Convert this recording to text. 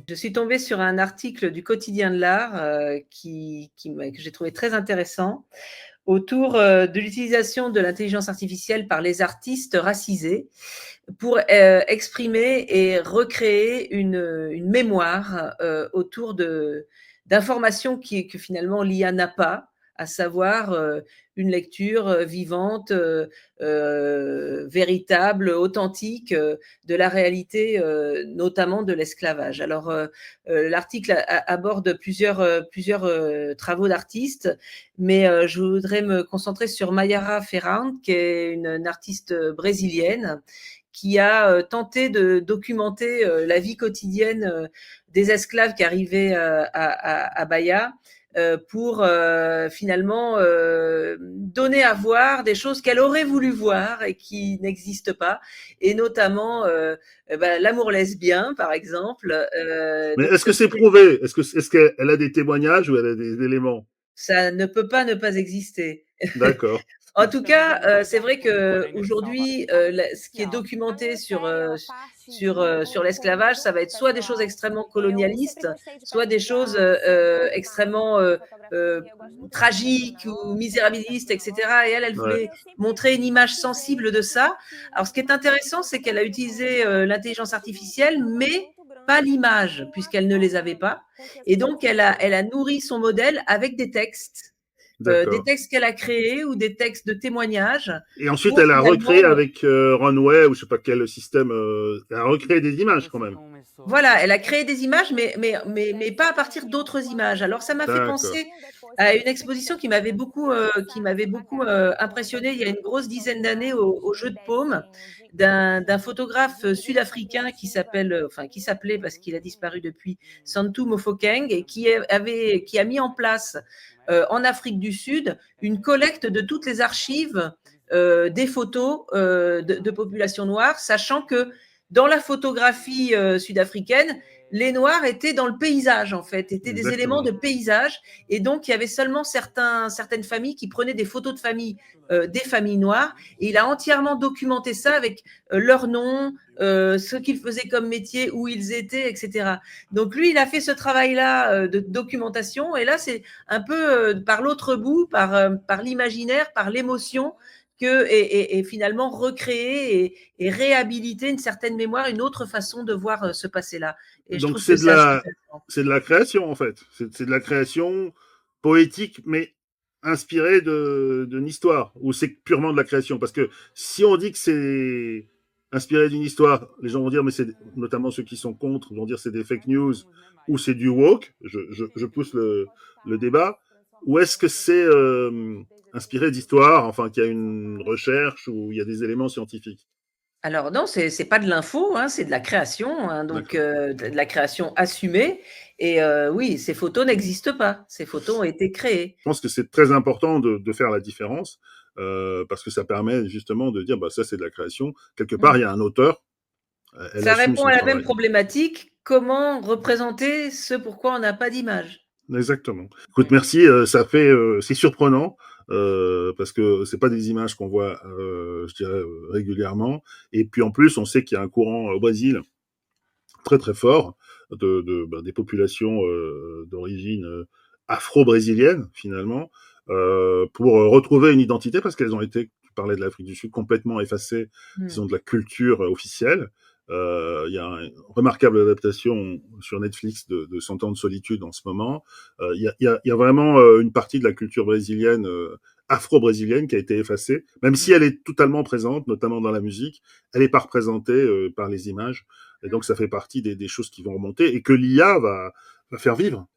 Je suis tombée sur un article du Quotidien de l'Art que j'ai trouvé très intéressant autour de l'utilisation de l'intelligence artificielle par les artistes racisés pour exprimer et recréer une mémoire autour d'informations que finalement l'IA n'a pas, à savoir une lecture vivante, véritable, authentique de la réalité, notamment de l'esclavage. Alors, l'article aborde plusieurs travaux d'artistes, mais je voudrais me concentrer sur Mayara Ferrand, qui est une artiste brésilienne qui a tenté de documenter la vie quotidienne des esclaves qui arrivaient à Bahia pour finalement donner à voir des choses qu'elle aurait voulu voir et qui n'existent pas, et notamment l'amour lesbien, par exemple. Mais Donc est-ce que c'est prouvé? Est-ce qu'elle a des témoignages ou elle a des éléments? ça ne peut pas ne pas exister. D'accord. En tout cas, c'est vrai qu'aujourd'hui, ce qui est documenté sur l'esclavage, ça va être soit des choses extrêmement colonialistes, soit des choses extrêmement tragiques ou misérabilistes, etc. Et elle Ouais. voulait montrer une image sensible de ça. Alors, ce qui est intéressant, c'est qu'elle a utilisé l'intelligence artificielle, mais pas l'image, puisqu'elle ne les avait pas. Et donc, elle a nourri son modèle avec des D'accord. textes qu'elle a créés ou des textes de témoignages Et ensuite, pour elle a recréé finalement, avec Runway ou je sais pas quel système, elle a recréé des images quand même. voilà, elle a créé des images, mais pas à partir d'autres images. Alors, ça m'a fait D'accord. penser à une exposition qui m'avait beaucoup impressionnée il y a une grosse dizaine d'années au Jeu de Paume, d'un photographe sud-africain qui s'appelait, parce qu'il a disparu depuis, Santu Mofokeng, et qui a mis en place en Afrique du Sud une collecte de toutes les archives des photos de populations noires, sachant que dans la photographie sud-africaine, les Noirs étaient dans le paysage, en fait, étaient des éléments Exactement. de paysage. Et donc, il y avait seulement certaines familles qui prenaient des photos de famille, des familles noires. Et il a entièrement documenté ça avec leur nom, ce qu'ils faisaient comme métier, où ils étaient, etc. Donc, lui, il a fait ce travail-là de documentation. Et là, c'est un peu par l'autre bout, par l'imaginaire, par l'émotion, et finalement recréer et réhabiliter une certaine mémoire, une autre façon de voir ce passé-là. Et je Donc trouve que c'est assez intéressant. c'est de la création en fait. C'est de la création poétique, mais inspirée d'une histoire, ou c'est purement de la création. Parce que si on dit que c'est inspiré d'une histoire, les gens vont dire, mais c'est notamment ceux qui sont contre, vont dire c'est des fake news ou c'est du woke. Je pousse le débat. Ou est-ce que c'est inspiré d'histoire, enfin qu'il y a une recherche ou il y a des éléments scientifiques? Alors non, c'est pas de l'info, hein, c'est de la création, hein, donc D'accord. de la création assumée. Et oui, ces photos n'existent pas. Ces photos ont été créées. Je pense que c'est très important de faire la différence parce que ça permet justement de dire bah ça c'est de la création. Quelque part Mmh. il y a un auteur, elle Ça assume répond son à la même travail. problématique: comment représenter ce pourquoi on n'a pas d'image? Exactement. Écoute, merci. Ça fait c'est surprenant parce que c'est pas des images qu'on voit, je dirais régulièrement. Et puis en plus, on sait qu'il y a un courant au Brésil très très fort des populations d'origine afro-brésilienne finalement pour retrouver une identité parce qu'elles ont été, tu parlais de l'Afrique du Sud, complètement effacées, Mmh. disons, de la culture officielle. Il y a une remarquable adaptation sur Netflix de 100 ans de solitude en ce moment. Il y a vraiment une partie de la culture brésilienne, afro-brésilienne, qui a été effacée, même si elle est totalement présente, notamment dans la musique. Elle n'est pas représentée par les images. Et donc, ça fait partie des choses qui vont remonter et que l'IA va faire vivre.